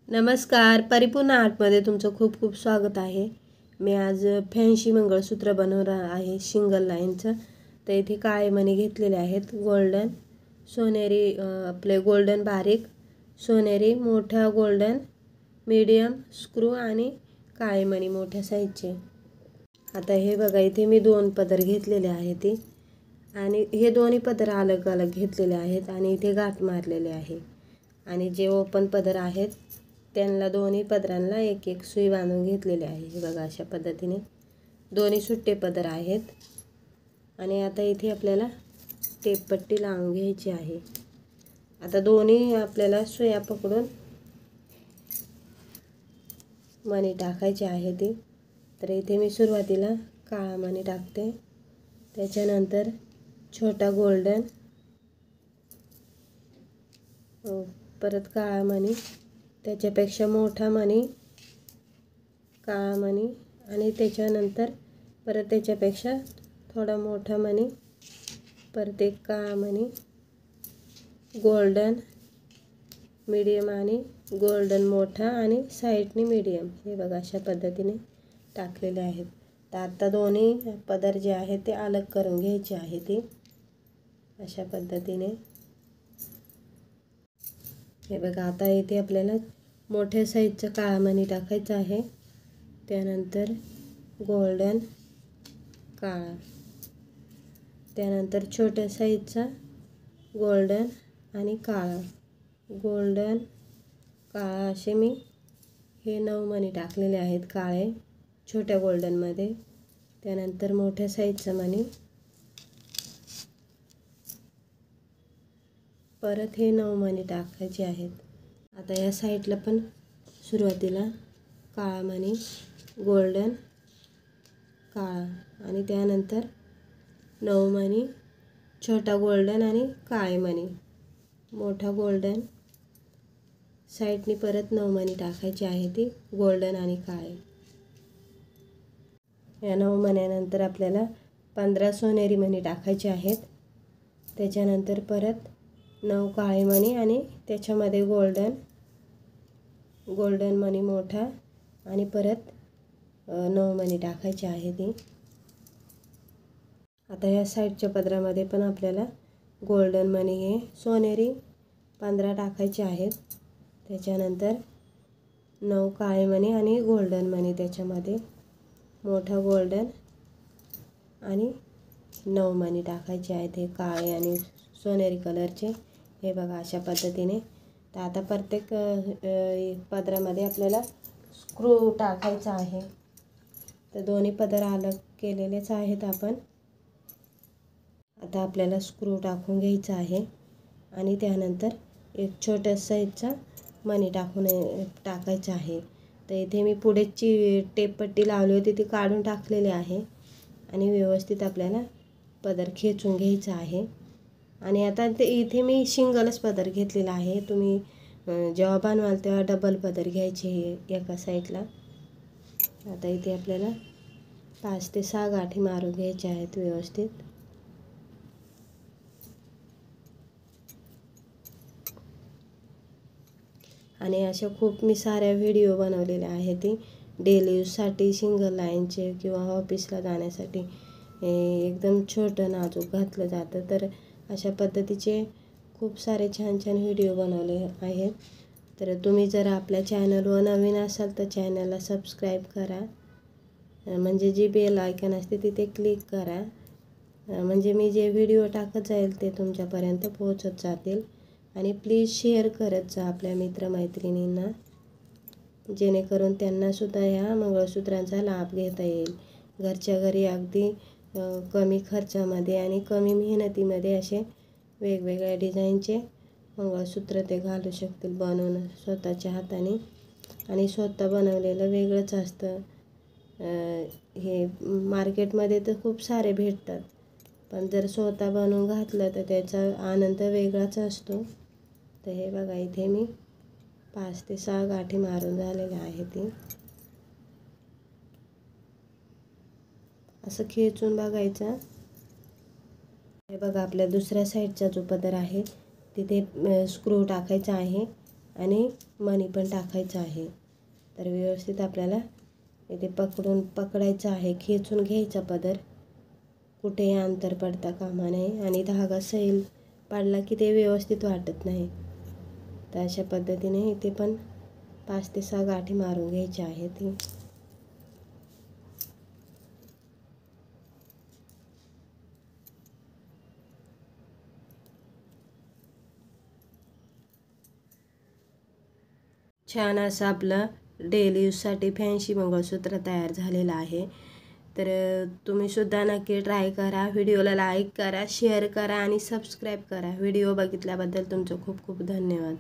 नमस्कार, परिपूर्ण आर्टमध्ये तुमचं खूप खूप स्वागत आहे। मी आज फॅन्सी मंगळसूत्र बनवणार आहे सिंगल लाईनचं। तर इथे काळे मणी घेतलेले आहेत, गोल्डन सोनेरी, आपले गोल्डन बारीक, सोनेरी मोठा गोल्डन, मीडियम स्क्रू आणि काळे मणी मोठ्या साईजचे। आता हे बघा, इथे मी 2 पदर घेतलेले आहेत आणि हे दोन्ही पदर अलग अलग घेतलेले आहेत आणि इथे गाठ मारलेले आहे। आणि जे ओपन पदर आहेत त्यांना दोन्ही पदरांना एक एक सुई बांधून घेतलेली आहे। हे बघा, अशा पद्धतीने दोन्ही सुट्टे पदर आहेत। आणि आता इथे आपल्याला टेप पट्टी लावून घ्यायची आहे। आता दोन्ही आपल्याला सुया पकडून मणी टाकायचे आहे ती। तर इथे मी सुरुवातीला काळा मणी टाकते, त्याच्यानंतर छोटा गोल्डन, परत काळा मणी, त्याच्यापेक्षा मोठा मणी, काळा मणी आणि त्याच्यानंतर परत त्याच्यापेक्षा थोडा मोठा मणी, परत एक काळा मणी, गोल्डन मीडियम आणि गोल्डन मोठा आणि साईडनी मीडियम। हे बघा, अशा पद्धतीने टाकलेले आहेत। तर आता दोन्ही पदर जे आहेत ते अलग करून घ्यायचे आहे ते अशा पद्धतीने। हे बघा, आता इथे आपल्याला मोठ्या साईजचा काळा मणी टाकायचा आहे, त्यानंतर गोल्डन काळा, त्यानंतर छोट्या साईजचा गोल्डन आणि काळा, गोल्डन काळा, असे मी हे 9 मणी टाकलेले आहेत काळे छोट्या गोल्डनमध्ये। त्यानंतर मोठ्या साईजचा मणी, परत हे 9 मणी टाकायचे आहेत। आता या साईडला पण सुरुवातीला काळा मणी, गोल्डन काळा आणि त्यानंतर 9 मणी, छोटा गोल्डन आणि काळे मणी, मोठा गोल्डन, साईडनी परत 9 मणी टाकायचे आहे ती गोल्डन आणि काळे। या 9 मण्यानंतर आपल्याला 15 सोनेरी मणी टाकायचे आहेत, त्याच्यानंतर परत 9 काळे मणी आणि त्याच्यामध्ये गोल्डन मणी मोठा आणि परत 9 मणी टाकायचे आहे ती। आता या साईडच्या पदरामध्ये पण आपल्याला गोल्डन मणी हे सोनेरी 15 टाकायचे आहेत, त्याच्यानंतर 9 काळे मणी आणि गोल्डन मणी, त्याच्यामध्ये मोठा गोल्डन आणि 9 मणी टाकायचे आहेत हे काळे आणि सोनेरी कलरचे। हे बघा, अशा पद्धतीने। तर आता प्रत्येक पदरामध्ये आपल्याला स्क्रू टाकायचा आहे। तर दोन्ही पदर अलग केलेलेच आहेत आपण। आता आपल्याला स्क्रू टाकून घ्यायचा आहे आणि त्यानंतर एक छोट्या साईजचा मणी टाकायचा आहे। तर इथे मी पुढेची टेप पट्टी लावली होती ती काढून टाकलेली आहे आणि व्यवस्थित आपल्याला पदर खेचून घ्यायचा आहे। आणि आता इथे मी सिंगलच पदर घेतलेला आहे। तुम्ही जेव्हा बनवाल तेव्हा डबल पदर घ्यायचे एका साईडला। आता इथे आपल्याला 5 ते 6 गाठी मारून घ्यायच्या आहेत व्यवस्थित। आणि अशा खूप मी साऱ्या व्हिडिओ बनवलेल्या आहेत ती डेली यूजसाठी, सिंगल लाईनचे किंवा ऑफिसला जाण्यासाठी एकदम छोटं नाजूक घातलं जातं। तर अशा पद्धतीचे खूप सारे छान छान व्हिडिओ बनवले आहेत। तर तुम्ही जर आपल्या चॅनलवर नवीन असाल तर चॅनलला सबस्क्राईब करा, म्हणजे जी बेल आयकॉन असते तिथे क्लिक करा, म्हणजे मी जे व्हिडिओ टाकत जाईल ते तुमच्यापर्यंत पोहोचत जातील। आणि प्लीज शेअर करत जा आपल्या मित्रमैत्रिणींना, जेणेकरून त्यांनासुद्धा ह्या मंगळसूत्रांचा लाभ घेता येईल। घरच्या घरी अगदी कमी खर्चामध्ये आणि कमी मेहनतीमध्ये असे वेगवेगळ्या डिझाईनचे मंगळसूत्र ते घालू शकतील बनवून स्वतःच्या हाताने। आणि स्वतः बनवलेलं वेगळंच असतं। हे मार्केटमध्ये तर खूप सारे भेटतात, पण जर स्वतः बनवून घातलं तर त्याचा आनंद वेगळाच असतो। तर हे बघा, इथे मी 5 ते 6 गाठी मारून झालेल्या आहेत ती। असं खेचून बघायचं। हे बघा, आपल्या दुसऱ्या साईडचा जो पदर आहे तिथे स्क्रू टाकायचा आहे आणि मणी पण टाकायचं आहे. तर व्यवस्थित आपल्याला इथे पकडायचं आहे, खेचून घ्यायचा पदर, कुठेही अंतर पडता कामा नये आणि धागा सैल पाडला की ते व्यवस्थित वाटत नाही. तर अशा पद्धतीने इथे पण 5 ते 6 गाठी मारून घ्यायच्या आहेत. छान असं आपलं डेली यूजसाठी फॅन्सी मंगळसूत्र तयार झालेलं आहे. तर तुम्ही सुद्धा नक्की ट्राय करा. व्हिडिओला लाईक करा, शेअर करा आणि सबस्क्राईब करा. व्हिडिओ बघितल्याबद्दल तुमचं खूप खूप धन्यवाद.